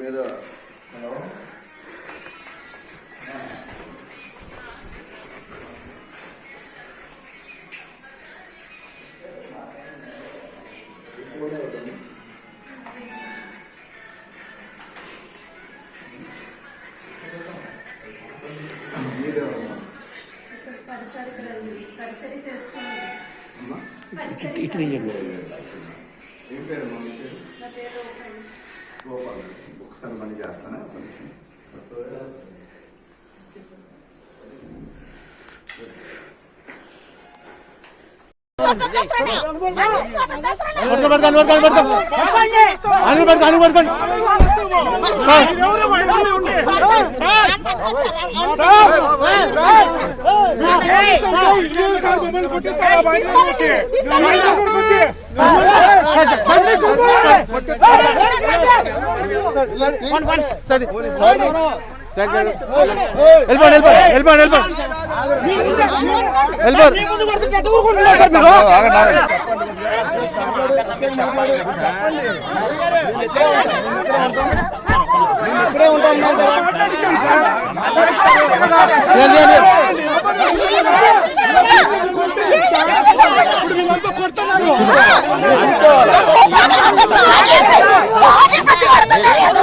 మీద హలో ఏం పేరు మా పేరు గోపాల్. ఒకసారి మళ్ళీ చేస్తానా?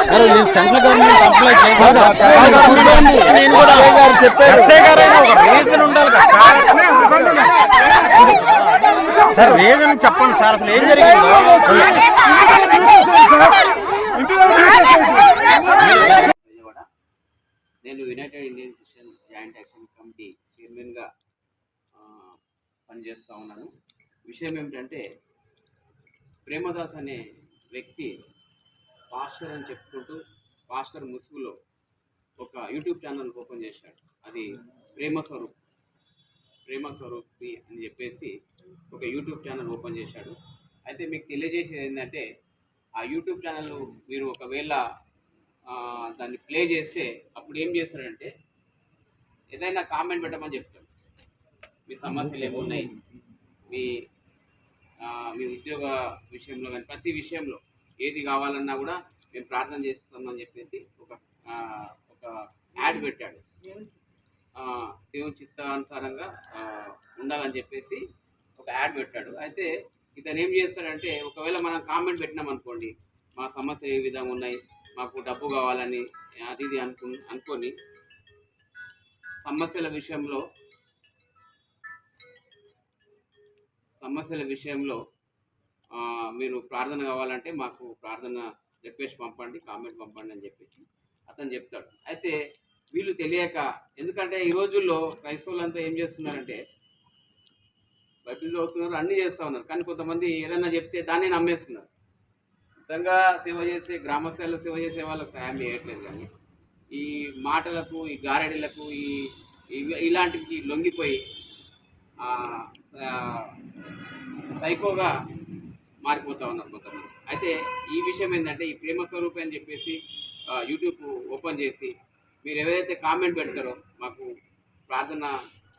ఇక్కడే ఉంటాం. Central government apply sir reason చెప్పండి సార్, అసలు ఏం జరిగింది? నేను United Indian Christian joint action committee చైర్మన్గా పనిచేస్తూ ఉన్నాను. విషయం ఏమిటంటే, ప్రేమదాస్ అనే వ్యక్తి పాస్టర్ అని చెప్పుకుంటూ పాస్టర్ ముసుగులో ఒక యూట్యూబ్ ఛానల్ ఓపెన్ చేశాడు. అది ప్రేమ స్వరూపి అని చెప్పేసి ఒక యూట్యూబ్ ఛానల్ ఓపెన్ చేశాడు. అయితే మీకు తెలియజేసేది ఏంటంటే, ఆ యూట్యూబ్ ఛానల్ మీరు ఒకవేళ దాన్ని ప్లే చేస్తే అప్పుడు ఏం చేస్తారంటే, ఏదైనా కామెంట్ పెట్టమని చెప్తాడు. మీ సమస్యలు ఏమున్నాయి, మీ ఉద్యోగ విషయంలో కానీ ప్రతి విషయంలో ఏది కావాలన్నా కూడా మేము ప్రార్థన చేస్తామని చెప్పేసి ఒక యాడ్ పెట్టాడు. దేవుని చిత్తానుసారంగా ఉండాలని చెప్పేసి ఒక యాడ్ పెట్టాడు. అయితే ఇతను ఏం చేస్తాడంటే, ఒకవేళ మనం కామెంట్ పెట్టినాం అనుకోండి, మా సమస్యలు ఏ విధంగా ఉన్నాయి, మాకు డబ్బు కావాలని అది ఇది అనుకొని సమస్యల విషయంలో మీరు ప్రార్థన కావాలంటే మాకు ప్రార్థన రిక్వెస్ట్ పంపండి, కామెంట్ పంపండి అని చెప్పేసి అతను చెప్తాడు. అయితే వీళ్ళు తెలియక, ఎందుకంటే ఈ రోజుల్లో క్రైస్తవులంతా ఏం చేస్తున్నారంటే, బైబిల్ చదువుతున్నారు, అన్నీ చేస్తూ ఉన్నారు, కానీ కొంతమంది ఏదైనా చెప్తే దాన్ని నమ్మేస్తున్నారు. నిజంగా సేవ చేసే గ్రామస్థాయిలో సేవ చేసే వాళ్ళకి సాయం చేయట్లేదు, కానీ ఈ మాటలకు, ఈ గారడీలకు, ఇలాంటివి లొంగిపోయి సైకోగా మారిపోతూ ఉన్నారు కొంతమంది. అయితే ఈ విషయం ఏంటంటే, ఈ ప్రేమ స్వరూపి అని చెప్పేసి యూట్యూబ్ ఓపెన్ చేసి మీరు ఎవరైతే కామెంట్ పెడతారో, మాకు ప్రార్థన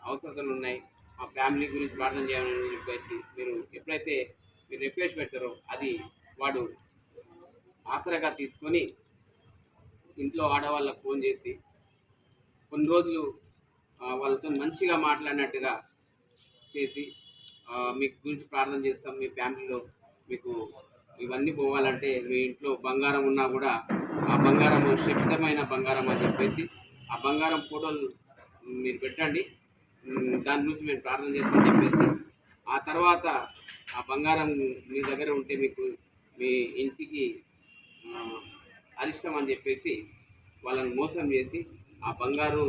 అవసరతలు ఉన్నాయి, మా ఫ్యామిలీ గురించి ప్రార్థన చేయాలని చెప్పేసి మీరు ఎప్పుడైతే మీరు రిక్వెస్ట్ పెడతారో, అది వాడు ఆసరాగా తీసుకొని ఇంట్లో ఆడవాళ్ళకు ఫోన్ చేసి కొన్ని రోజులు వాళ్ళతో మంచిగా మాట్లాడినట్టుగా చేసి, మీకు గురించి ప్రార్థన చేస్తాం, మీ ఫ్యామిలీలో మీకు ఇవన్నీ పోవాలంటే మీ ఇంట్లో బంగారం ఉన్నా కూడా ఆ బంగారం శక్తమైన బంగారం అని చెప్పేసి ఆ బంగారం ఫోటోలు మీరు పెట్టండి, దాని గురించి మేము ప్రార్థన చేస్తామని చెప్పేసి, ఆ తర్వాత ఆ బంగారం మీ దగ్గర ఉంటే మీకు మీ ఇంటికి అరిష్టం అని చెప్పేసి వాళ్ళని మోసం చేసి ఆ బంగారు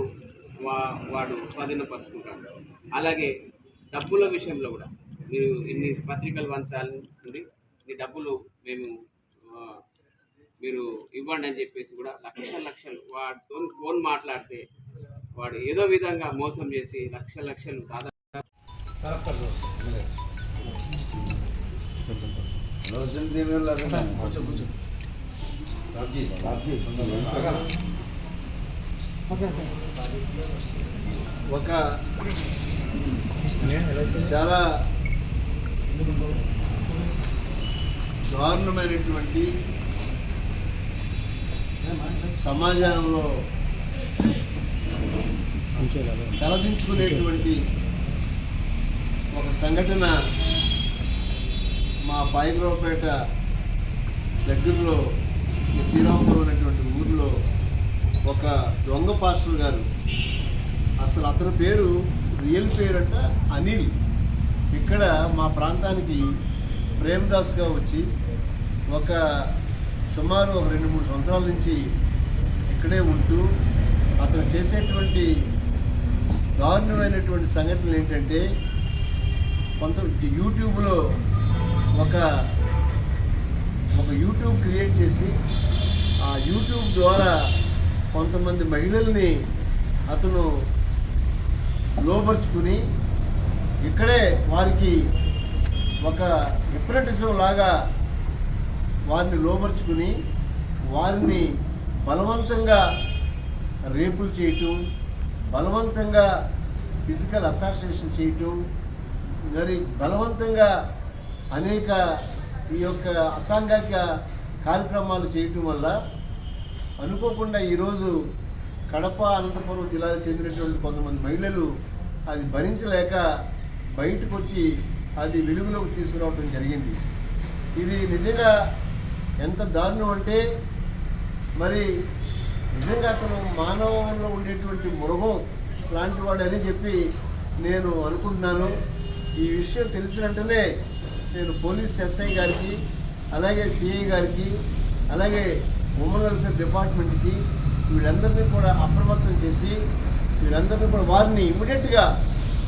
వాడు స్వాధీనపరుచుకుంటాడు. అలాగే డబ్బుల విషయంలో కూడా మీరు ఇన్ని పత్రికలు వంచాలి, ఈ డబ్బులు మీరు ఇవ్వండి అని చెప్పేసి కూడా లక్షలు వాడితో ఫోన్ మాట్లాడితే వాడు ఏదో విధంగా మోసం చేసి లక్షలు దాదాపు ఒక చాలా దారుణమైనటువంటి సమాజంలో తలదించుకునేటువంటి ఒక సంఘటన మా పాయకరావుపేట దగ్గరలో శ్రీరామపురం అనేటువంటి ఊరిలో ఒక దొంగ పాస్టర్ గారు, అసలు అతని పేరు రియల్ పేరు అంట అనిల్, ఇక్కడ మా ప్రాంతానికి ప్రేమదాస్గా వచ్చి సుమారు 2-3 సంవత్సరాల నుంచి ఇక్కడే ఉంటూ అతను చేసేటువంటి దారుణమైనటువంటి సంఘటనలు ఏంటంటే, కొంత యూట్యూబ్లో ఒక యూట్యూబ్ క్రియేట్ చేసి ఆ యూట్యూబ్ ద్వారా కొంతమంది మహిళల్ని అతను లోపరుచుకుని ఇక్కడే వారికి ఒక హిప్నటిజం లాగా వారిని లోపరుచుకుని వారిని బలవంతంగా రేపులు చేయటం, బలవంతంగా ఫిజికల్ అసాసినేషన్ చేయటం, మరి బలవంతంగా అనేక ఈ యొక్క అసాంఘిక కార్యక్రమాలు చేయటం వల్ల అనుకోకుండా ఈరోజు కడప, అనంతపురం జిల్లాకు చెందినటువంటి కొంతమంది మహిళలు అది భరించలేక బయటకు వచ్చి అది వెలుగులోకి తీసుకురావడం జరిగింది. ఇది నిజంగా ఎంత దారుణం అంటే, మరి నిజంగా అతను మానవంలో ఉండేటువంటి మృగం లాంటి వాడు అని చెప్పి నేను అనుకుంటున్నాను. ఈ విషయం తెలిసిన వెంటనే నేను పోలీస్ ఎస్ఐ గారికి, అలాగే సిఐ గారికి, అలాగే ఉమెన్ వెల్ఫేర్ డిపార్ట్మెంట్కి వీళ్ళందరినీ కూడా అప్రమత్తం చేసి వీళ్ళందరినీ కూడా వారిని ఇమ్మీడియట్గా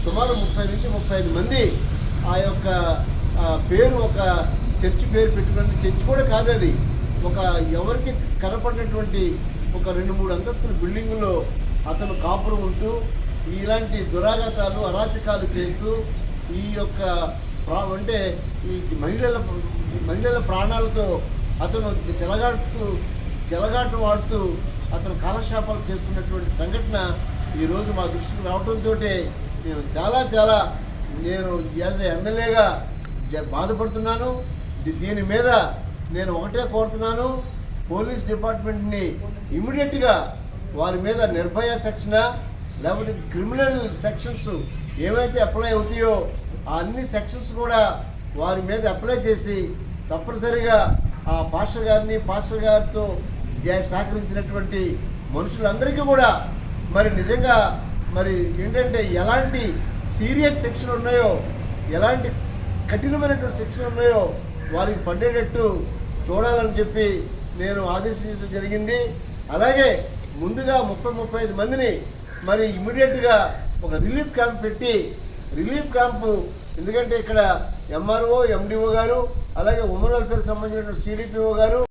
సుమారు 30 నుంచి 35 మంది ఆ యొక్క పేరు ఒక చర్చి పేరు పెట్టుకుని, చర్చి కూడా కాదు అది, ఒక ఎవరికి కనపడినటువంటి ఒక 2-3 అంతస్తుల బిల్డింగులో అతను కాపురం ఉంటూ ఇలాంటి దురాఘాతాలు, అరాచకాలు చేస్తూ ఈ యొక్క అంటే ఈ మహిళల ప్రాణాలతో అతను చెలగాటు వాడుతూ అతను కాలక్షేపాలు చేస్తున్నటువంటి సంఘటన ఈరోజు మా దృష్టికి రావడంతో నేను చాలా నేను యాజ్ ఎమ్మెల్యేగా బాధపడుతున్నాను. దీని మీద నేను ఒకటే కోరుతున్నాను, పోలీస్ డిపార్ట్మెంట్ని ఇమ్మీడియట్గా వారి మీద నిర్భయ సెక్షనా లేకపోతే క్రిమినల్ సెక్షన్స్ ఏవైతే అప్లై అవుతాయో ఆ అన్ని సెక్షన్స్ కూడా వారి మీద అప్లై చేసి తప్పనిసరిగా ఆ పాస్టర్ గారితో సహకరించినటువంటి మనుషులందరికీ కూడా మరి నిజంగా మరి ఏంటంటే ఎలాంటి సీరియస్ సెక్షన్ ఉన్నాయో, ఎలాంటి కఠినమైనటువంటి సెక్షన్ ఉన్నాయో వారికి పడేటట్టు చూడాలని చెప్పి నేను ఆదేశించడం జరిగింది. అలాగే ముందుగా 30-35 మందిని మరి ఇమ్మీడియట్గా ఒక రిలీఫ్ క్యాంప్ పెట్టి, రిలీఫ్ క్యాంపు ఎందుకంటే ఇక్కడ ఎంఆర్ఓ, ఎండిఓ గారు, అలాగే ఉమెన్ వెల్ఫేర్ సంబంధించిన సిడిపిఓ గారు